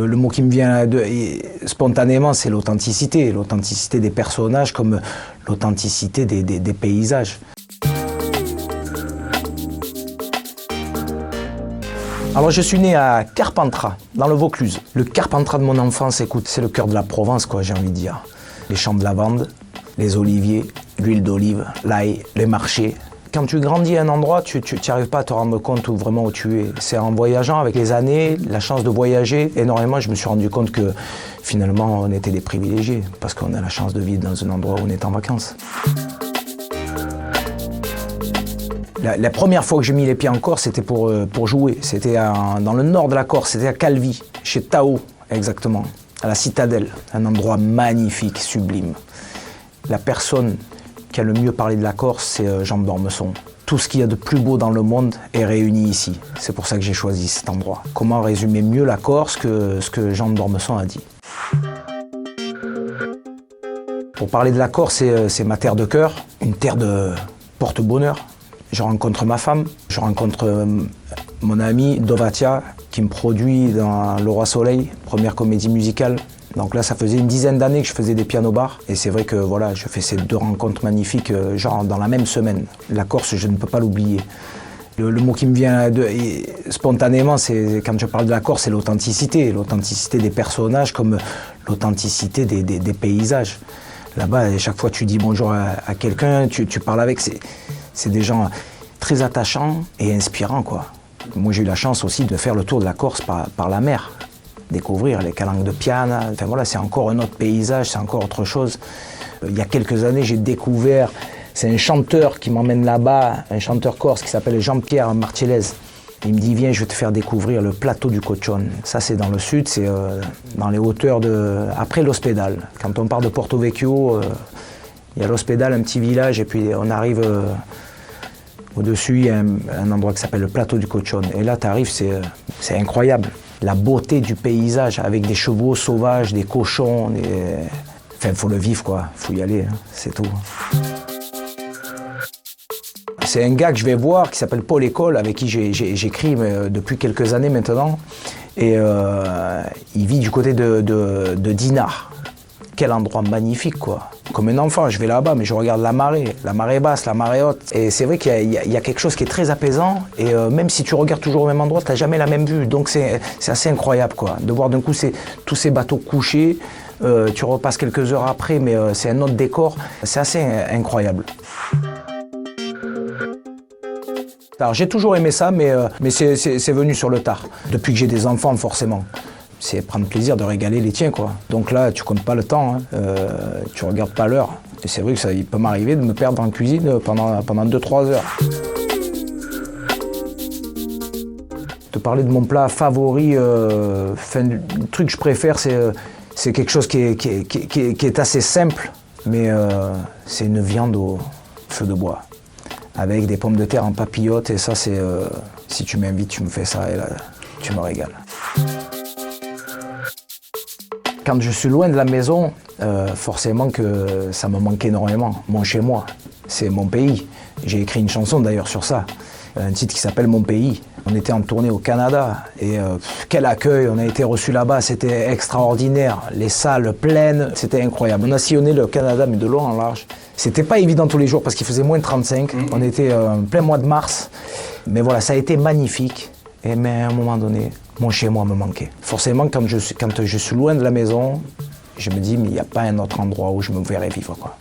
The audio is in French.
Le mot qui me vient spontanément, c'est l'authenticité. L'authenticité des personnages comme l'authenticité des paysages. Alors je suis né à Carpentras, dans le Vaucluse. Le Carpentras de mon enfance, écoute, c'est le cœur de la Provence, quoi, j'ai envie de dire. Les champs de lavande, les oliviers, l'huile d'olive, l'ail, les marchés. Quand tu grandis à un endroit, tu n'y arrives pas à te rendre compte où tu es. C'est en voyageant avec les années, la chance de voyager énormément, je me suis rendu compte que finalement on était des privilégiés parce qu'on a la chance de vivre dans un endroit où on est en vacances. La première fois que j'ai mis les pieds en Corse, c'était pour jouer. C'était dans le nord de la Corse, c'était à Calvi, chez Tao, exactement, à la Citadelle. Un endroit magnifique, sublime. La personne qui a le mieux parlé de la Corse, c'est Jean d'Ormesson. Tout ce qu'il y a de plus beau dans le monde est réuni ici. C'est pour ça que j'ai choisi cet endroit. Comment résumer mieux la Corse que ce que Jean d'Ormesson a dit? Pour parler de la Corse, c'est ma terre de cœur, une terre de porte-bonheur. Je rencontre ma femme, je rencontre mon ami Dovatia qui me produit dans Le Roi Soleil, première comédie musicale. Donc là, ça faisait une dizaine d'années que je faisais des pianos-bars. Et c'est vrai que voilà, je fais ces deux rencontres magnifiques, genre dans la même semaine. La Corse, je ne peux pas l'oublier. Le mot qui me vient spontanément, c'est quand je parle de la Corse, c'est l'authenticité. L'authenticité des personnages comme l'authenticité des paysages. Là-bas, chaque fois que tu dis bonjour à quelqu'un, tu parles avec... C'est des gens très attachants et inspirants, quoi. Moi, j'ai eu la chance aussi de faire le tour de la Corse par la mer, découvrir les calanques de Piana. Enfin voilà, c'est encore un autre paysage, c'est encore autre chose. Il y a quelques années, j'ai découvert, c'est un chanteur qui m'emmène là-bas, un chanteur corse qui s'appelle Jean-Pierre Marcellez. Il me dit, viens, je vais te faire découvrir le plateau du Cochon. Ça, c'est dans le sud, c'est dans les hauteurs après l'Hospédale. Quand on part de Porto Vecchio, il y a l'Hospédale, un petit village, et puis on arrive au-dessus, il y a un endroit qui s'appelle le plateau du Cochon. Et là, tu arrives, c'est incroyable. La beauté du paysage, avec des chevaux sauvages, des cochons. Enfin, il faut le vivre, quoi. Il faut y aller, hein. C'est tout. C'est un gars que je vais voir qui s'appelle Paul École, avec qui j'écris depuis quelques années maintenant. Et il vit du côté de Dinard. Quel endroit magnifique, quoi. Comme un enfant, je vais là-bas, mais je regarde la marée basse, la marée haute. Et c'est vrai qu'il y a quelque chose qui est très apaisant. Et même si tu regardes toujours au même endroit, tu n'as jamais la même vue. Donc c'est assez incroyable, quoi. De voir d'un coup tous ces bateaux couchés. Tu repasses quelques heures après, mais c'est un autre décor. C'est assez incroyable. Alors j'ai toujours aimé ça, mais c'est venu sur le tard. Depuis que j'ai des enfants, forcément. C'est prendre plaisir de régaler les tiens, quoi. Donc là, tu comptes pas le temps, hein. Tu regardes pas l'heure. Et c'est vrai que il peut m'arriver de me perdre en cuisine pendant 2-3 heures. Te parler de mon plat favori, le truc que je préfère, c'est quelque chose qui est assez simple, mais c'est une viande au feu de bois, avec des pommes de terre en papillotes, et ça, c'est... si tu m'invites, tu me fais ça, et là, tu me régales. Quand je suis loin de la maison, forcément que ça me manque énormément. Mon chez-moi, c'est mon pays. J'ai écrit une chanson d'ailleurs sur ça, un titre qui s'appelle Mon pays. On était en tournée au Canada et quel accueil, on a été reçus là-bas, c'était extraordinaire. Les salles pleines, c'était incroyable. On a sillonné le Canada, mais de long en large. C'était pas évident tous les jours parce qu'il faisait moins de 35. On était en plein mois de mars. Mais voilà, ça a été magnifique. Et mais à un moment donné, mon chez-moi me manquait. Forcément, quand je suis loin de la maison, je me dis, mais il n'y a pas un autre endroit où je me verrais vivre, quoi.